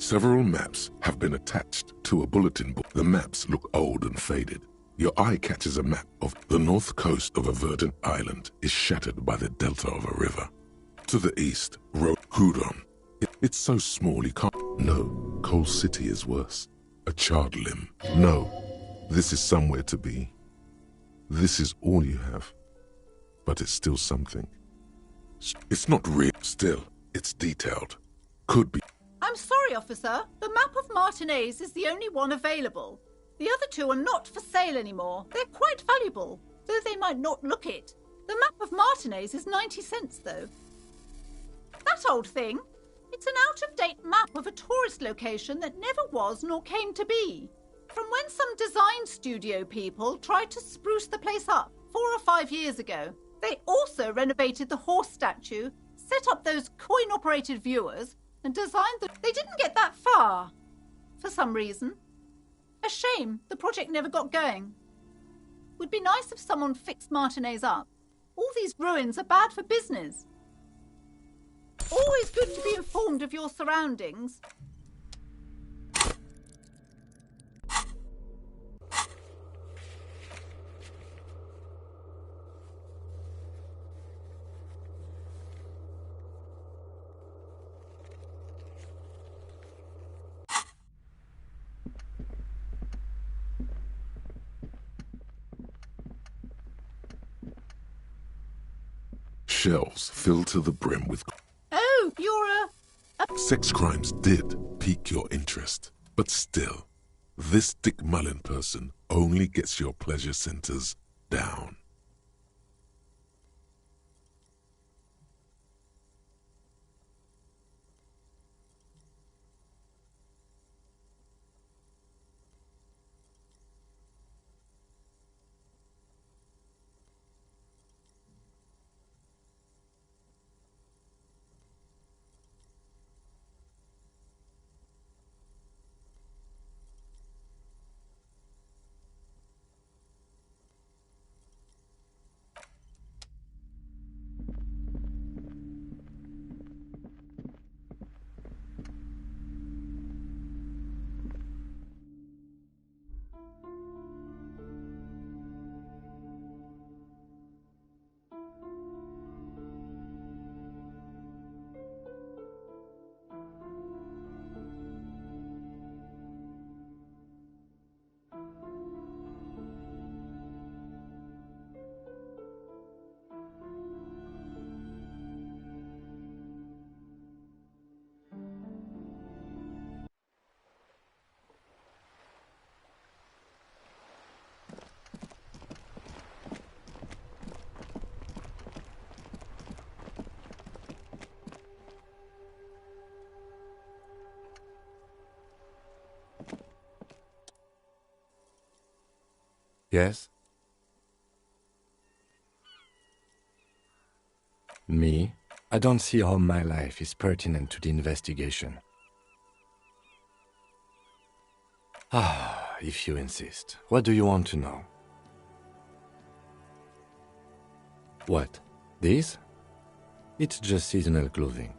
Several maps have been attached to a bulletin board. The maps look old and faded. Your eye catches a map of the north coast of a verdant island is shattered by the delta of a river. To the east, Hudon. It's so small you can't. No, Coal City is worse. A charred limb. No, this is somewhere to be. This is all you have. But it's still something. It's not real. Still, it's detailed. Could be. I'm sorry, officer. The map of Martinez is the only one available. The other two are not for sale anymore. They're quite valuable, though they might not look it. The map of Martinez is 90 cents, though. That old thing? It's an out-of-date map of a tourist location that never was nor came to be. From when some design studio people tried to spruce the place up 4 or 5 years ago. They also renovated the horse statue, set up those coin-operated viewers, and designed the... They didn't get that far, for some reason. A shame the project never got going. Would be nice if someone fixed Martinez up. All these ruins are bad for business. Always good to be informed of your surroundings. Shelves filled to the brim with... Oh, you're a... Sex crimes did pique your interest, but still, this Dick Mullen person only gets your pleasure centers down. Yes? Me? I don't see how my life is pertinent to the investigation. Ah, if you insist. What do you want to know? What? This? It's just seasonal clothing.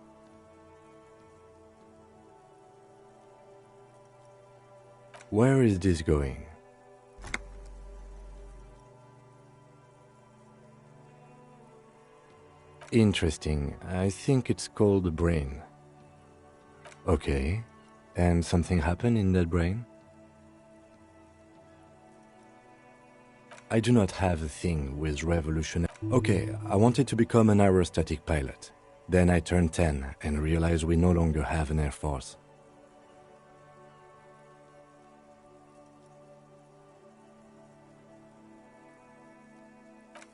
Where is this going? Interesting. I think it's called the brain. Okay. And something happened in that brain? I do not have a thing with revolution. Okay, I wanted to become an aerostatic pilot. Then I turned 10 and realized we no longer have an air force.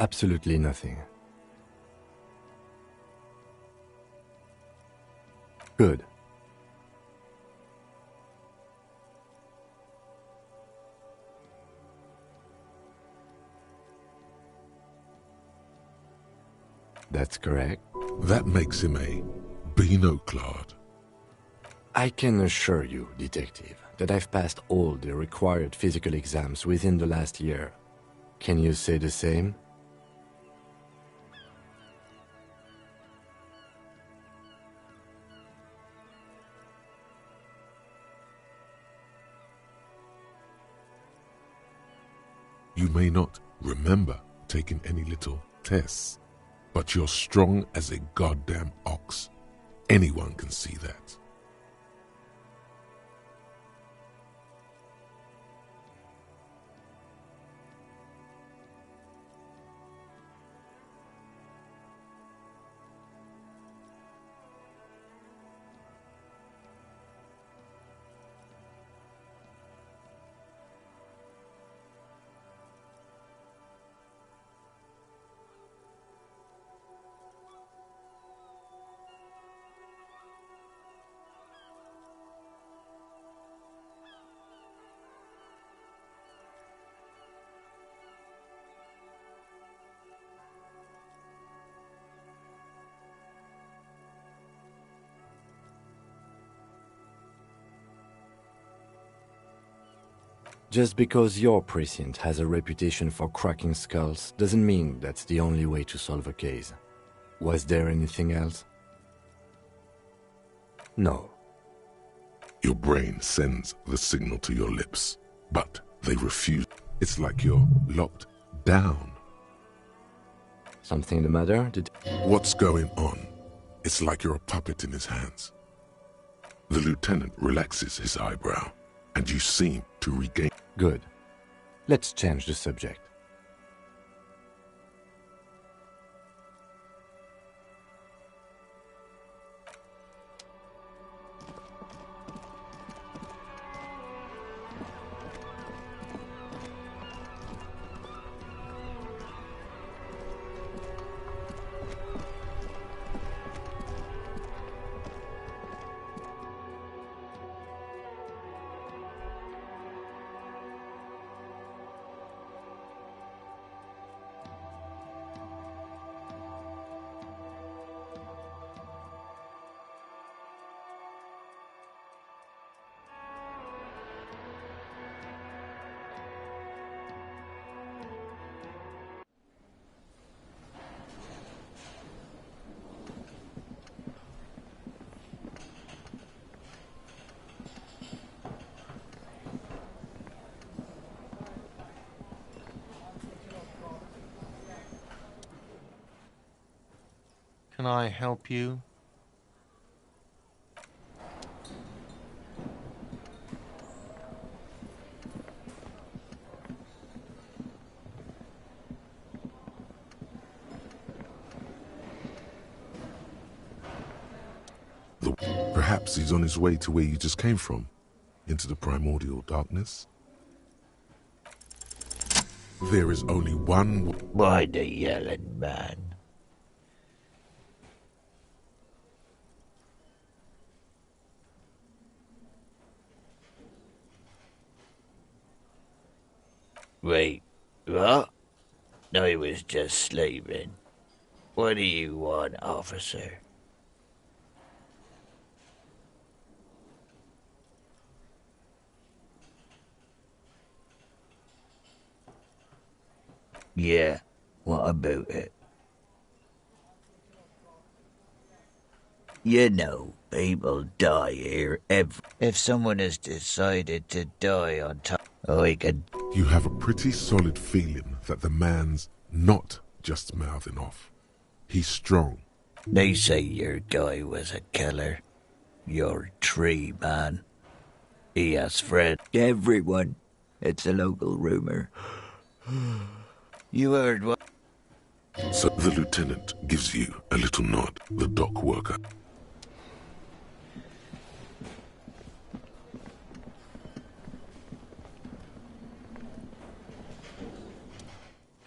Absolutely nothing. Good. That's correct. That makes him a Beano-clad. I can assure you, Detective, that I've passed all the required physical exams within the last year. Can you say the same? You may not remember taking any little tests, but you're strong as a goddamn ox. Anyone can see that. Just because your precinct has a reputation for cracking skulls doesn't mean that's the only way to solve a case. Was there anything else? No. Your brain sends the signal to your lips, but they refuse. It's like you're locked down. Something the matter? What's going on? It's like you're a puppet in his hands. The lieutenant relaxes his eyebrow, and you seem to regain. Good. Let's change the subject. Can I help you? Perhaps he's on his way to where you just came from, into the primordial darkness. There is only one. Why the yelling, man? Wait, what? I was just sleeping. What do you want, officer? Yeah, what about it? You know, people die here if someone has decided to die on top, I can... You have a pretty solid feeling that the man's not just mouthing off. He's strong. They say your guy was a killer. Your tree man. He has friends. Everyone. It's a local rumor. You heard what? So the lieutenant gives you a little nod, the dock worker.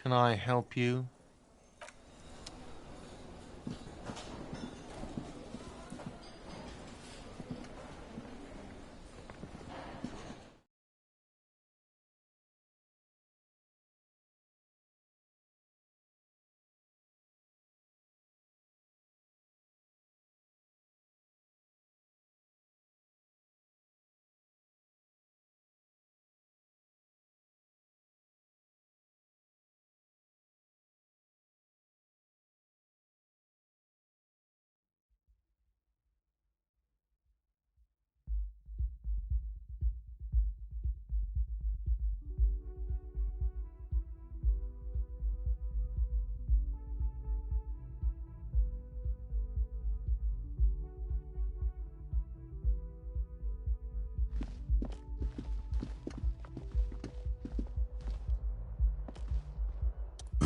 Can I help you?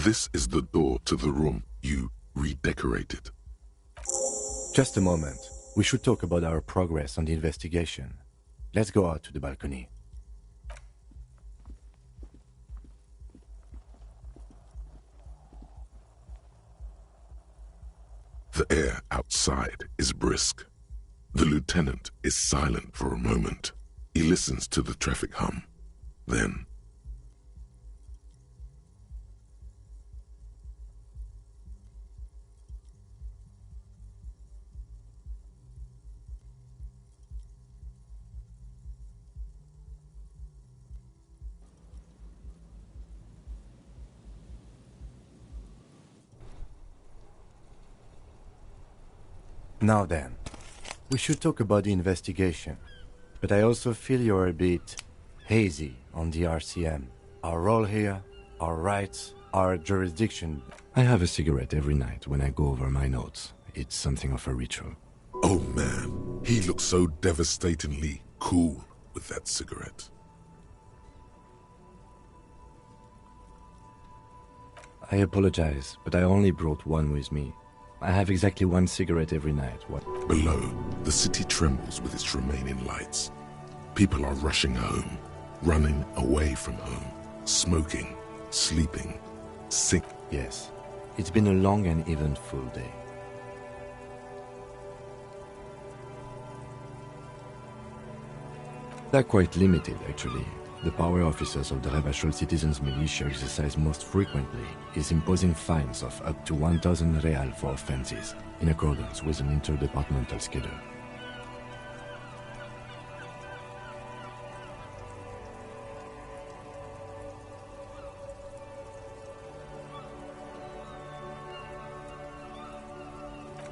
This is the door to the room you redecorated. Just a moment. We should talk about our progress on the investigation. Let's go out to the balcony. The air outside is brisk. The lieutenant is silent for a moment. He listens to the traffic hum. Then, Now then, we should talk about the investigation. But I also feel you're a bit hazy on the RCM. Our role here, our rights, our jurisdiction. I have a cigarette every night when I go over my notes. It's something of a ritual. oh man, he looks so devastatingly cool with that cigarette. I apologize, but I only brought one with me. I have exactly one cigarette every night. What? Below, the city trembles with its remaining lights. People are rushing home, running away from home, smoking, sleeping, sick. Yes, it's been a long and eventful day. They're quite limited, actually. The power officers of the Rebachol Citizens Militia exercise most frequently is imposing fines of up to 1,000 real for offenses, in accordance with an interdepartmental schedule.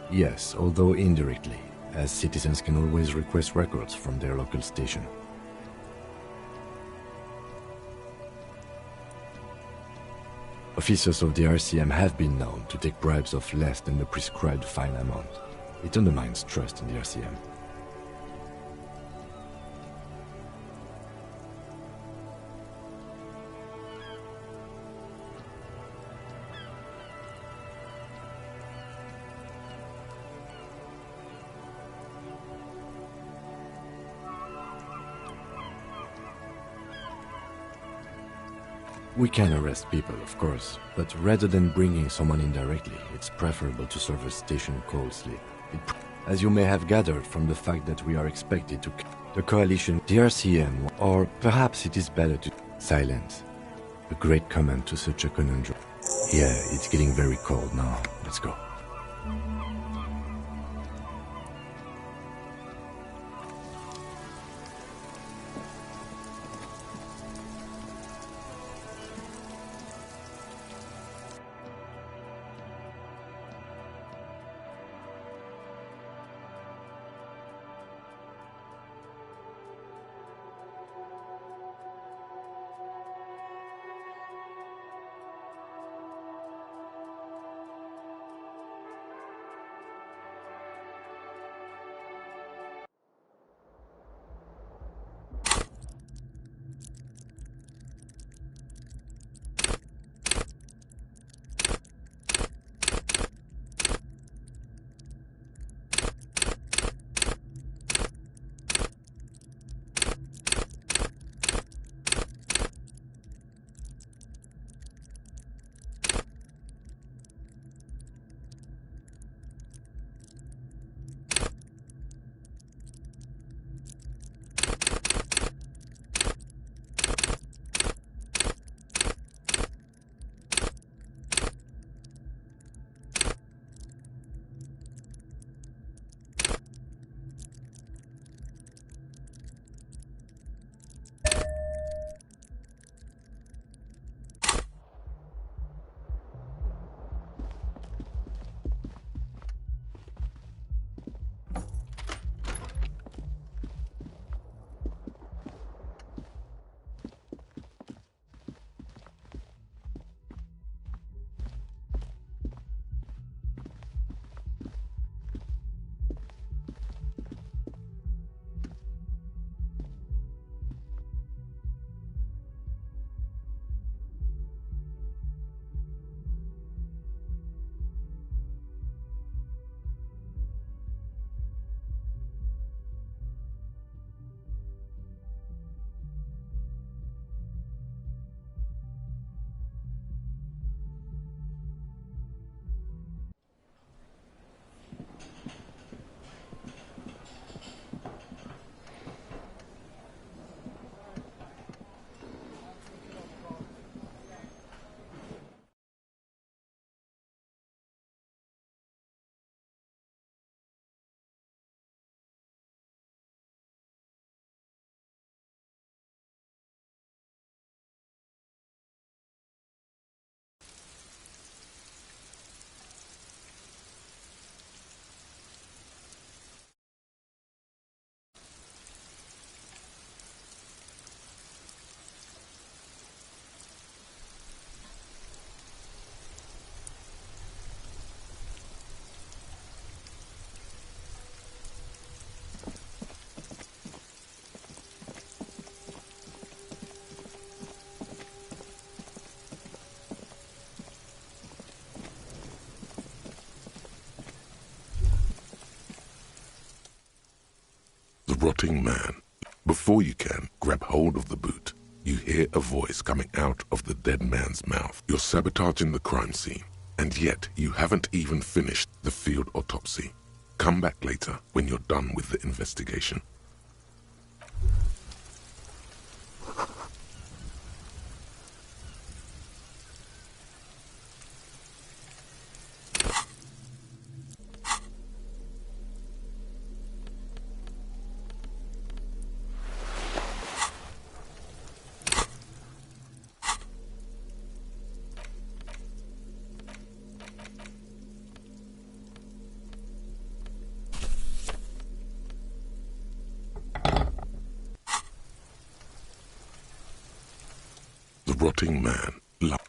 Yes, although indirectly, as citizens can always request records from their local station. Officers of the RCM have been known to take bribes of less than the prescribed fine amount. It undermines trust in the RCM. We can arrest people, of course, but rather than bringing someone in directly, it's preferable to serve a station cold sleep. As you may have gathered from the fact that we are expected to... The coalition, the RCM, or perhaps it is better to... Silence. A great comment to such a conundrum. Yeah, it's getting very cold now. Let's go. rotting man. Before you can grab hold of the boot, you hear a voice coming out of the dead man's mouth. You're sabotaging the crime scene, and yet you haven't even finished the field autopsy. Come back later when you're done with the investigation. The rotting man.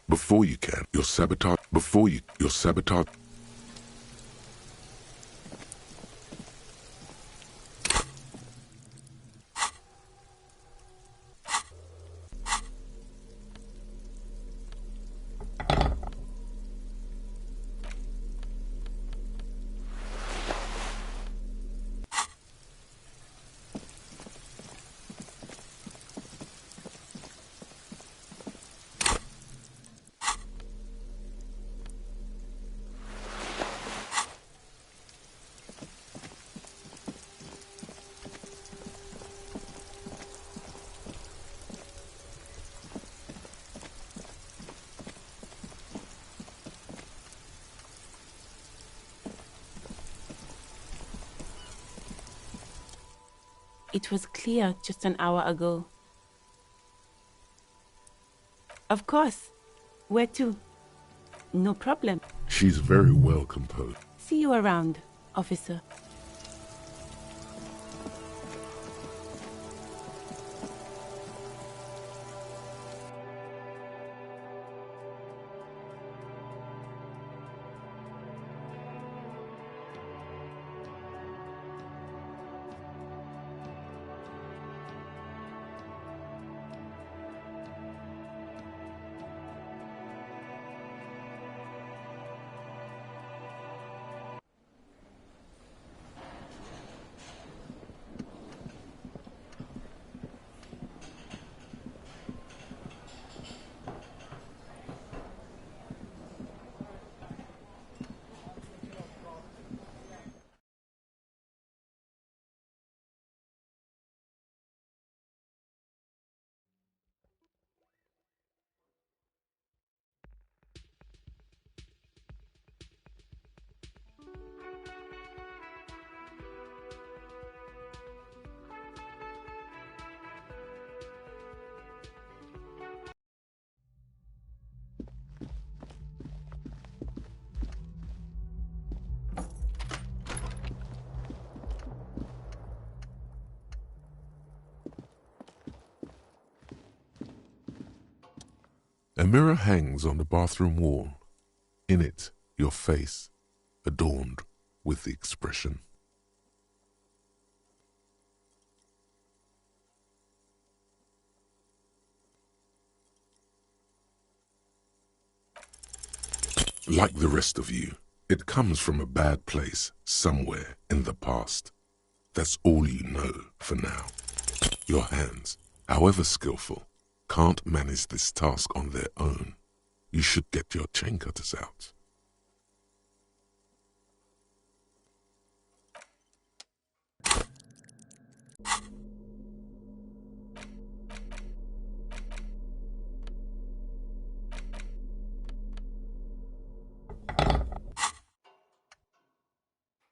Before you can, you're sabotage. You're sabotage. It was clear just an hour ago. Of course. Where to? No problem. She's very well composed. See you around, officer. A mirror hangs on the bathroom wall. In it, your face, adorned with the expression. Like the rest of you, it comes from a bad place somewhere in the past. That's all you know for now. Your hands, however skillful, can't manage this task on their own. You should get your chain cutters out.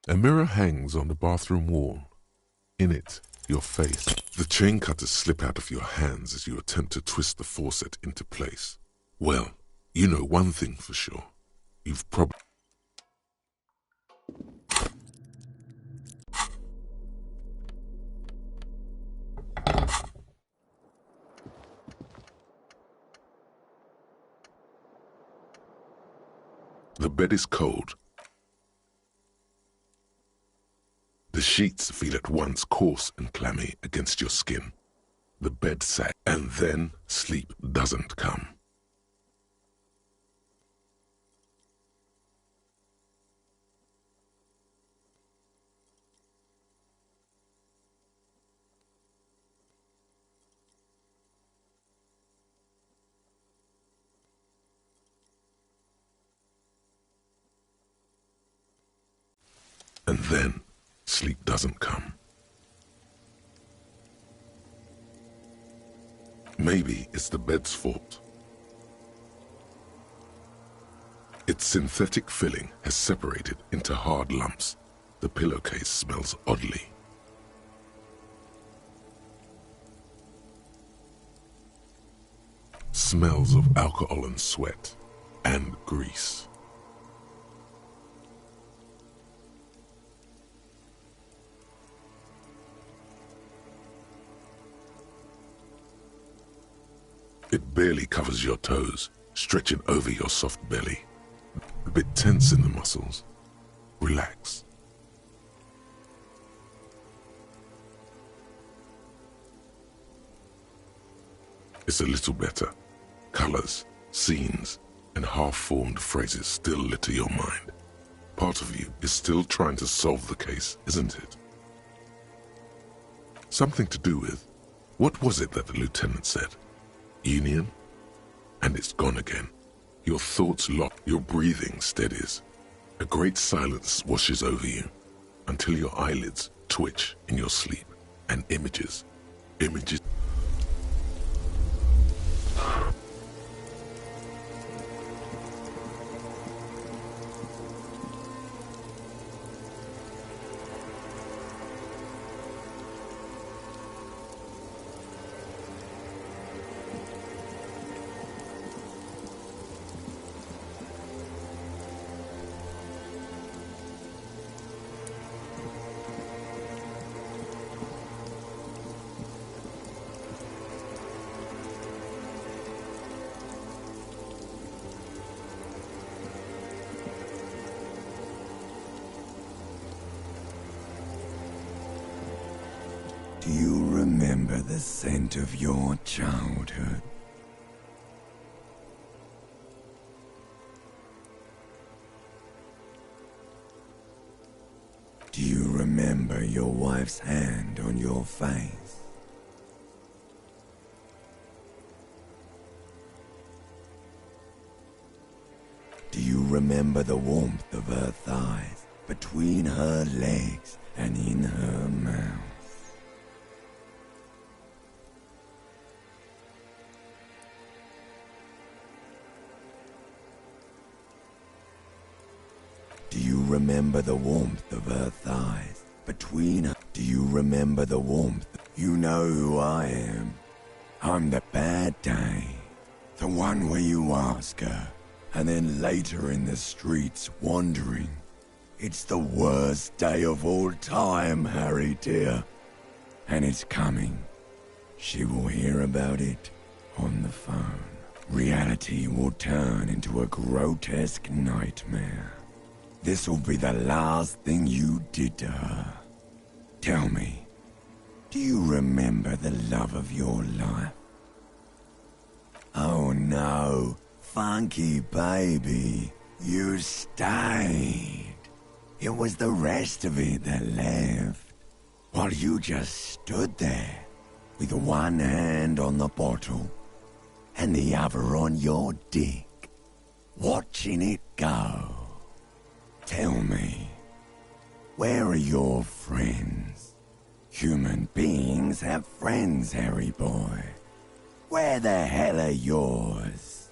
A mirror hangs on the bathroom wall. In it, your face. The chain cutters slip out of your hands as you attempt to twist the faucet into place. Well, you know one thing for sure. You've probably... The bed is cold. The sheets feel at once coarse and clammy against your skin. The bed sags, and then sleep doesn't come. And then, sleep doesn't come. Maybe it's the bed's fault. Its synthetic filling has separated into hard lumps. The pillowcase smells oddly. Smells of alcohol and sweat and grease. It barely covers your toes, stretching over your soft belly. A bit tense in the muscles. Relax. It's a little better. Colors, scenes, and half-formed phrases still litter your mind. Part of you is still trying to solve the case, isn't it? Something to do with, what was it that the lieutenant said? Union? And it's gone again. Your thoughts lock, your breathing steadies. A great silence washes over you until your eyelids twitch in your sleep and images. Do you remember the scent of your childhood? Do you remember your wife's hand on your face? Do you remember the warmth of her thighs between her legs and in her mouth? Do you remember the warmth of her thighs between her? Do you remember the warmth? You know who I am. I'm the bad day. The one where you ask her, and then later in the streets wandering. It's the worst day of all time, Harry dear. And it's coming. She will hear about it on the phone. Reality will turn into a grotesque nightmare. This'll be the last thing you did to her. Tell me, do you remember the love of your life? Oh no, funky baby, you stayed. It was the rest of it that left, while you just stood there, with one hand on the bottle, and the other on your dick, watching it go. Tell me, where are your friends? Human beings have friends, Harry boy. Where the hell are yours?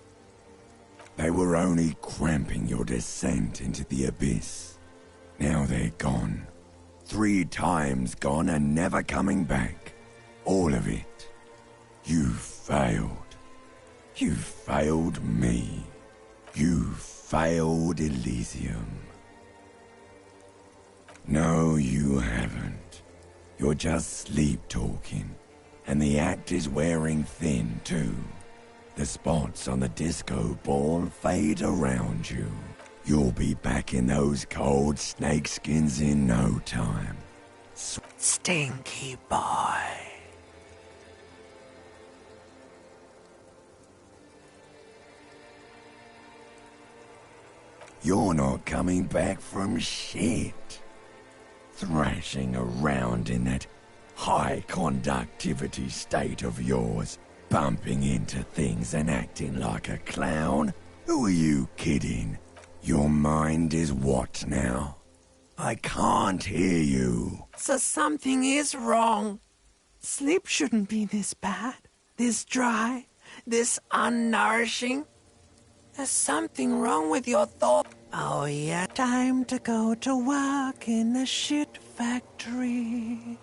They were only cramping your descent into the abyss. Now they're gone. 3 times gone and never coming back. All of it. You failed. You failed me. You failed Elysium. No, you haven't. You're just sleep-talking. And the act is wearing thin, too. The spots on the disco ball fade around you. You'll be back in those cold snakeskins in no time. Stinky boy. You're not coming back from shit. Thrashing around in that high conductivity state of yours, bumping into things and acting like a clown? Who are you kidding? Your mind is what now? I can't hear you. So something is wrong. Sleep shouldn't be this bad, this dry, this unnourishing. There's something wrong with your thought. Oh yeah, time to go to work in the shit factory.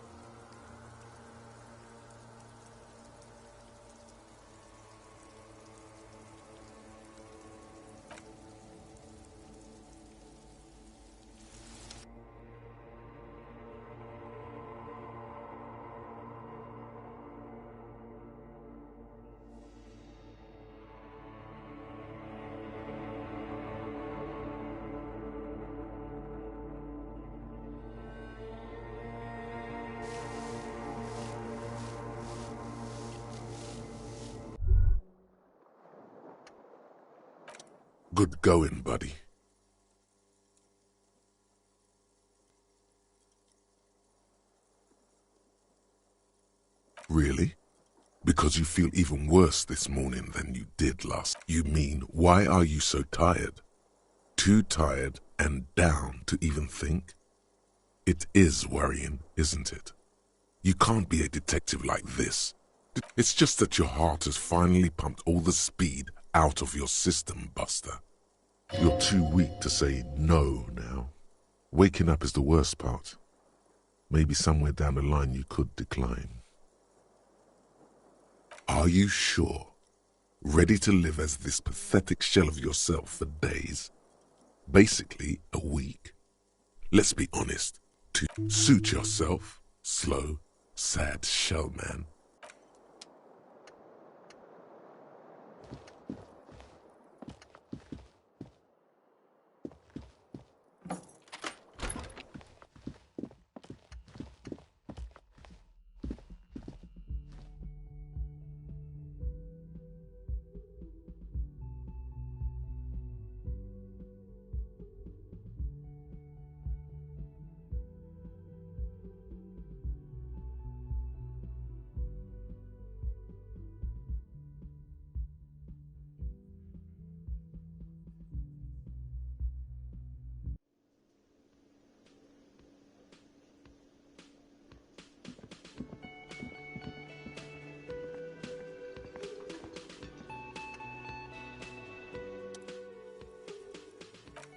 Good going, buddy. Really? Because you feel even worse this morning than you did last. You mean, why are you so tired? Too tired and down to even think? It is worrying, isn't it? You can't be a detective like this. It's just that your heart has finally pumped all the speed out of your system, Buster. You're too weak to say no now. Waking up is the worst part. Maybe somewhere down the line you could decline. Are you sure? Ready to live as this pathetic shell of yourself for days? Basically, a week? Let's be honest. To suit yourself, slow, sad shell man.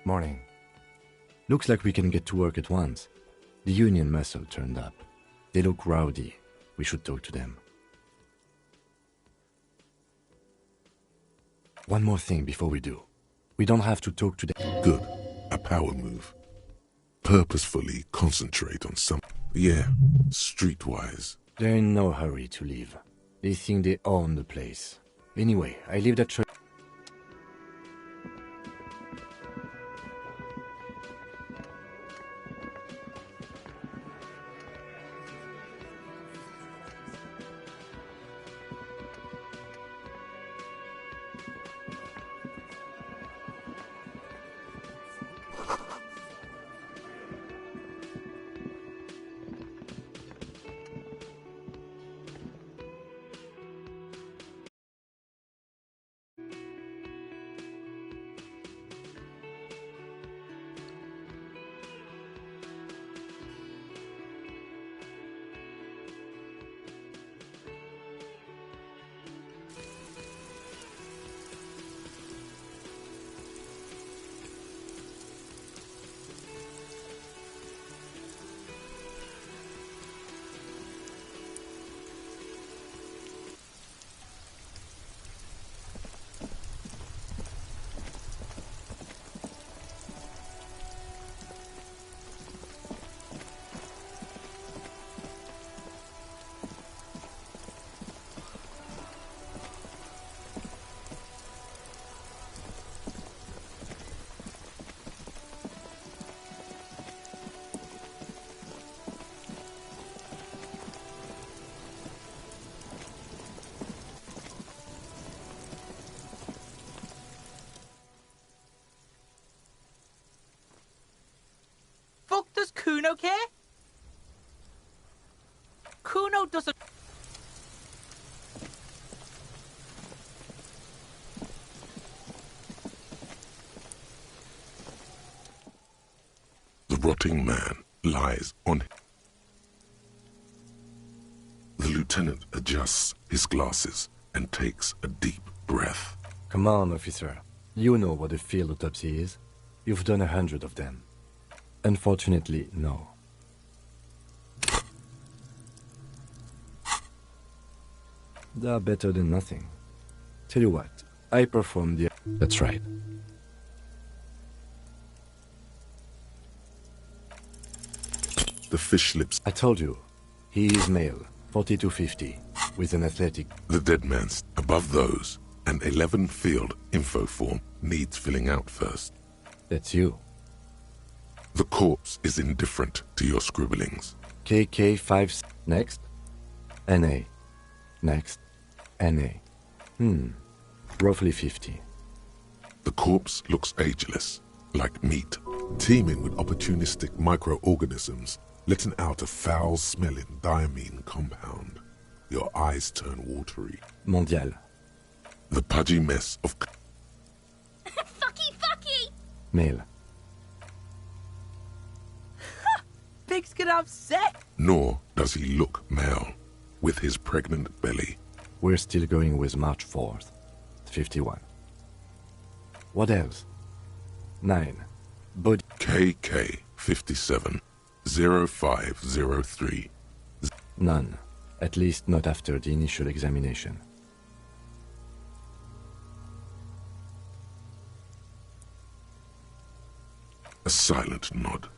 Morning. Looks like we can get to work at once. The union muscle turned up. They look rowdy. We should talk to them. One more thing before we do. We don't have to talk to them. Good. A power move. Purposefully concentrate on some... Yeah, streetwise. They're in no hurry to leave. They think they own the place. Anyway, I leave that church. Fuck, does Kuno care? Kuno doesn't... The rotting man lies on. The lieutenant adjusts his glasses and takes a deep breath. Come on, officer. You know what a field autopsy is. You've done 100 of them. Unfortunately, no. They are better than nothing. Tell you what, I performed the... That's right. The fish lips. I told you, he is male, 40 to 50, with an athletic... The dead man's above those. An 11 field info form needs filling out first. That's you. The corpse is indifferent to your scribblings. KK5... Next. NA. Next. NA. Roughly 50. The corpse looks ageless, like meat, teeming with opportunistic microorganisms, letting out a foul-smelling diamine compound. Your eyes turn watery. Mondial. The pudgy mess of... Fucky! Male. Pigs get upset! Nor does he look male, with his pregnant belly. We're still going with March 4th. 51. What else? 9. Body... KK 57 0503. None. At least not after the initial examination. A silent nod.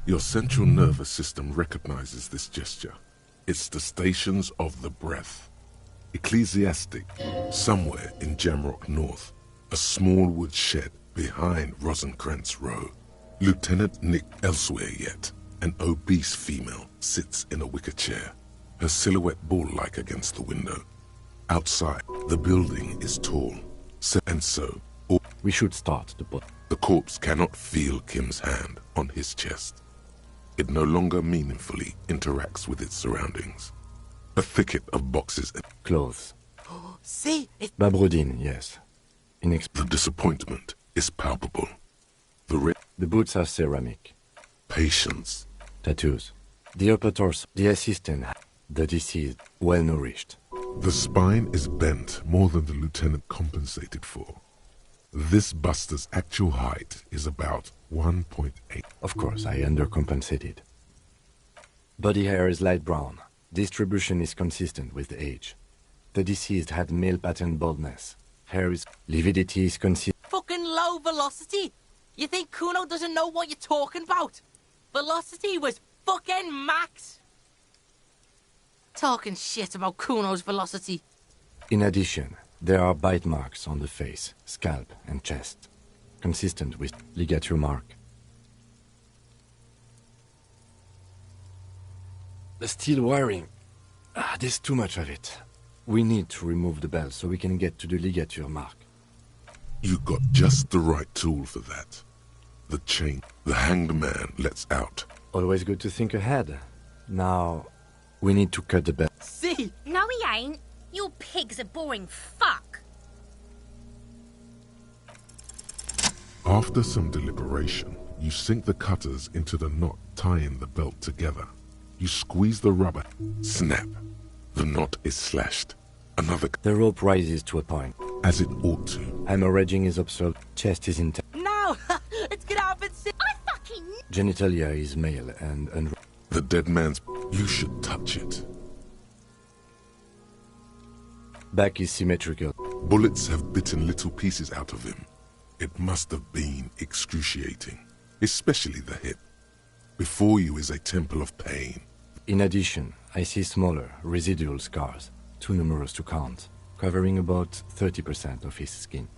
Your central nervous system recognizes this gesture. It's the stations of the breath. Ecclesiastic, somewhere in Jamrock North, a small wood shed behind Rosencrantz Row. Lieutenant Nick elsewhere yet, an obese female sits in a wicker chair, her silhouette bull-like against the window. Outside, the building is tall, so we should start the book. The corpse cannot feel Kim's hand on his chest. It no longer meaningfully interacts with its surroundings. A thicket of boxes and clothes. See? Babrodine, yes. The disappointment is palpable. The boots are ceramic. Patience. Tattoos. The upper torso. The assistant. The deceased. Well nourished. The spine is bent more than the lieutenant compensated for. This buster's actual height is about 1.8. Of course, I undercompensated. Body hair is light brown. Distribution is consistent with age. The deceased had male pattern baldness. Hair is... Lividity is consistent. Fucking low velocity! You think Kuno doesn't know what you're talking about? Velocity was fucking max! Talking shit about Kuno's velocity. In addition, there are bite marks on the face, scalp, and chest, consistent with ligature mark. The steel wiring. There's too much of it. We need to remove the bell so we can get to the ligature mark. You got just the right tool for that. The chain. The hanged man lets out. Always good to think ahead. Now, we need to cut the bell. See? No, he ain't. Your pig's a boring fuck. After some deliberation, you sink the cutters into the knot tying the belt together. You squeeze the rubber. Snap. The knot is slashed. The rope rises to a point. As it ought to. Hemorrhaging is observed. Chest is intact. No! Let's get out of it. I fucking... Genitalia is male and the dead man's... You should touch it. Back is symmetrical. Bullets have bitten little pieces out of him. It must have been excruciating. Especially the hip. Before you is a temple of pain. In addition, I see smaller, residual scars, too numerous to count, covering about 30% of his skin.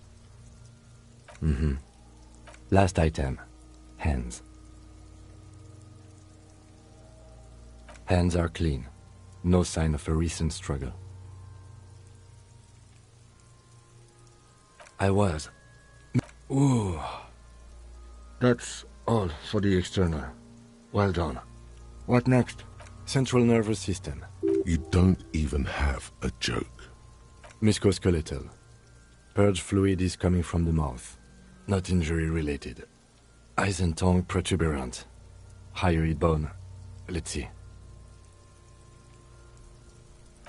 Last item. Hands. Hands are clean. No sign of a recent struggle. I was. Ooh. That's all for the external. Well done. What next? Central nervous system. You don't even have a joke. Musculoskeletal. Purge fluid is coming from the mouth. Not injury related. Eyes and tongue protuberant. Hyoid bone. Let's see.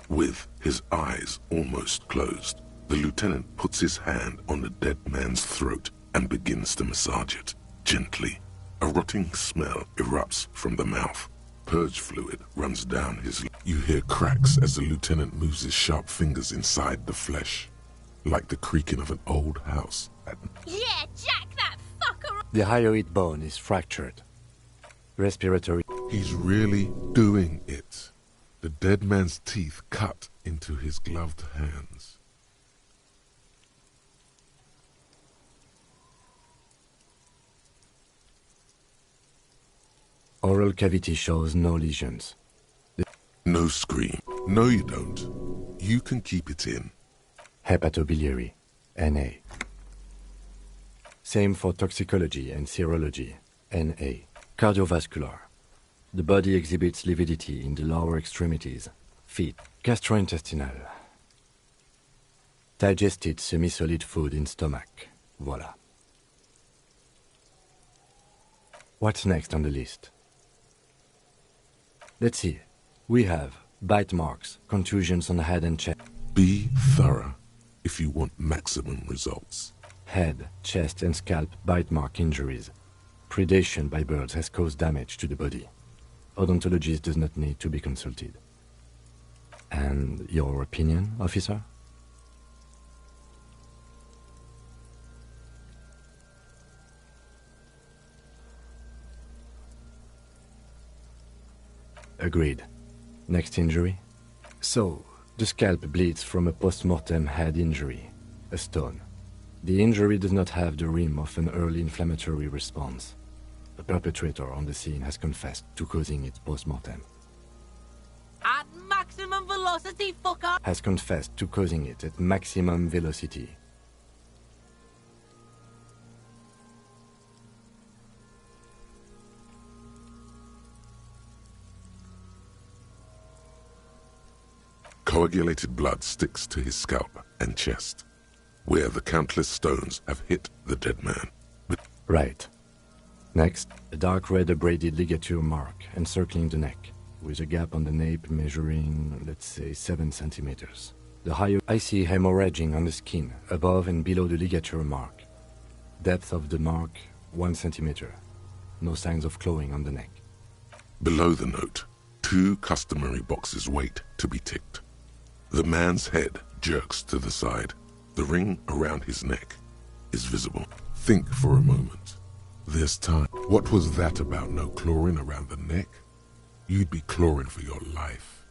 With his eyes almost closed, the lieutenant puts his hand on the dead man's throat and begins to massage it, gently. A rotting smell erupts from the mouth. Purge fluid runs down his... You hear cracks as the lieutenant moves his sharp fingers inside the flesh, like the creaking of an old house. Yeah, jack that fucker! The hyoid bone is fractured. Respiratory... He's really doing it. The dead man's teeth cut into his gloved hands. Oral cavity shows no lesions. No scream. No, you don't. You can keep it in. Hepatobiliary. NA. Same for toxicology and serology. NA. Cardiovascular. The body exhibits lividity in the lower extremities. Feet. Gastrointestinal. Digested semi-solid food in stomach. Voila. What's next on the list? Let's see. We have bite marks, contusions on the head and chest. Be thorough if you want maximum results. Head, chest and scalp bite mark injuries. Predation by birds has caused damage to the body. Odontologist does not need to be consulted. And your opinion, officer? Agreed. Next injury? So, the scalp bleeds from a post-mortem head injury, a stone. The injury does not have the rim of an early inflammatory response. The perpetrator on the scene has confessed to causing it post-mortem. At maximum velocity, fucker! Has confessed to causing it at maximum velocity. Coagulated blood sticks to his scalp and chest, where the countless stones have hit the dead man. Right. Next, a dark red abraded ligature mark encircling the neck, with a gap on the nape measuring, let's say, 7 centimeters. The higher I see hemorrhaging on the skin, above and below the ligature mark. Depth of the mark, 1 centimeter. No signs of clawing on the neck. Below the note, 2 customary boxes wait to be ticked. The man's head jerks to the side. The ring around his neck is visible. Think for a moment. There's time. What was that about no clawing around the neck? You'd be clawing for your life.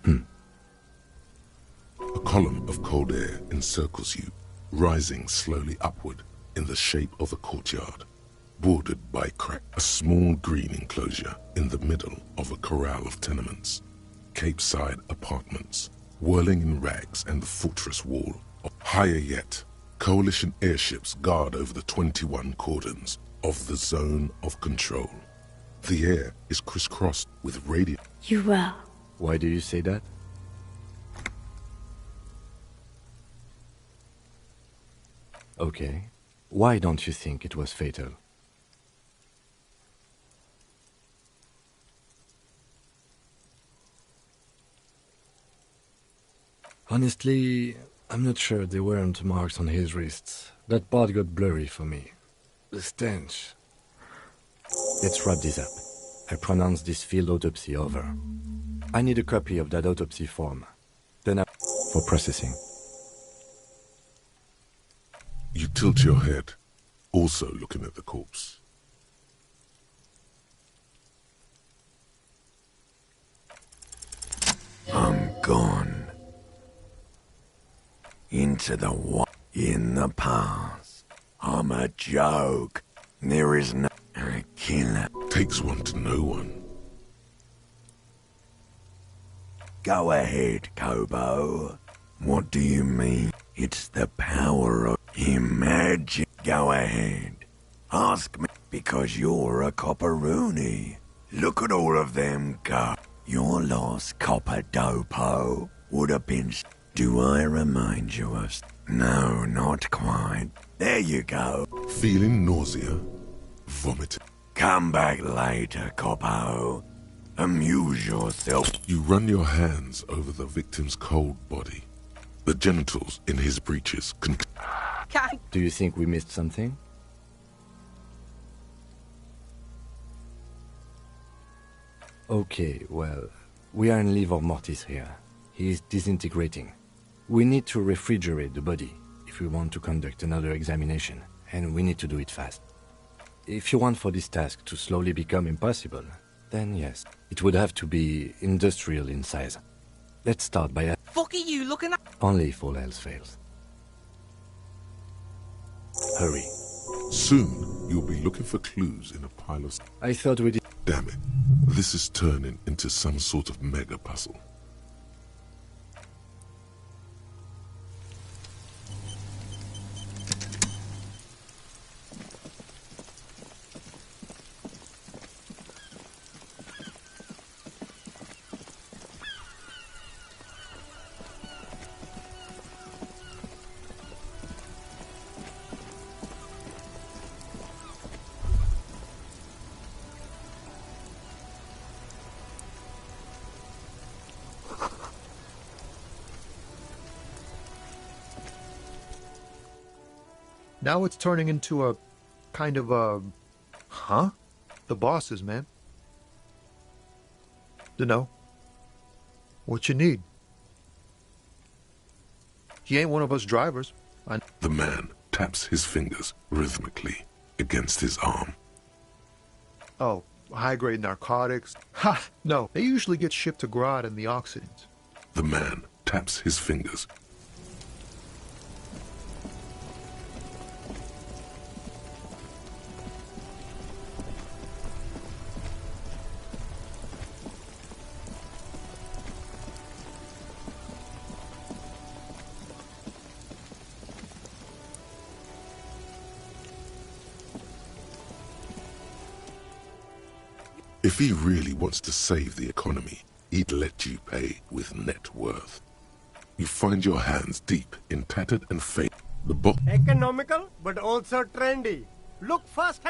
A column of cold air encircles you, rising slowly upward in the shape of a courtyard, bordered by a small green enclosure in the middle of a corral of tenements. Cape-side apartments, whirling in rags and the fortress wall. Higher yet, coalition airships guard over the 21 cordons of the zone of control. The air is crisscrossed with radio. You will. Why do you say that? Okay. Why don't you think it was fatal? Honestly, I'm not sure there weren't marks on his wrists. That part got blurry for me. The stench. Let's wrap this up. I pronounce this field autopsy over. I need a copy of that autopsy form. Then for processing. You tilt your head, also looking at the corpse. I'm gone. Into the in the past. I'm a joke. There is no killer. Takes one to know one. Go ahead, Kobo. What do you mean? It's the power of imagine. Go ahead. Ask me because you're a copperoony. Look at all of them go. Your lost copper dopo would have been... Do I remind you of... No, not quite. There you go. Feeling nausea, vomiting. Come back later, Copo. Amuse yourself. You run your hands over the victim's cold body. The genitals in his breeches Do you think we missed something? Okay, well, we are in livor mortis here. He is disintegrating. We need to refrigerate the body if we want to conduct another examination, and we need to do it fast. If you want for this task to slowly become impossible, then yes, it would have to be industrial in size. Let's start by Fuck are you looking at? only if all else fails. Hurry. Soon, you'll be looking for clues in a pile of... I thought we did... Damn it. This is turning into some sort of mega puzzle. Now it's turning into a kind of a... Huh? The bosses, man. Dunno. What you need? He ain't one of us drivers. The man taps his fingers rhythmically against his arm. Oh, high-grade narcotics. Ha! No, they usually get shipped to Grodd and the Occidents. The man taps his fingers. If he really wants to save the economy, he'd let you pay with net worth. You find your hands deep in tattered and faded. The box. Economical, but also trendy. Look first.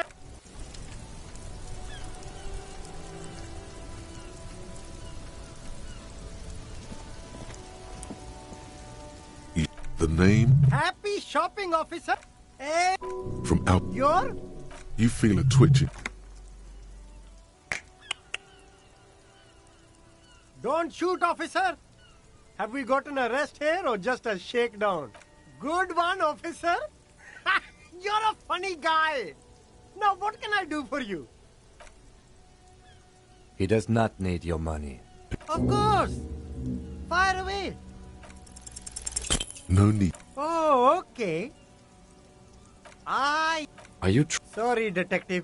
The name. Happy shopping, officer. Hey. From out. You're? You feel a twitching. Don't shoot, officer. Have we got an arrest here or just a shakedown? Good one, officer. You're a funny guy. Now, what can I do for you? He does not need your money. Of course. Fire away. No need. Oh, okay. Are you Sorry, detective.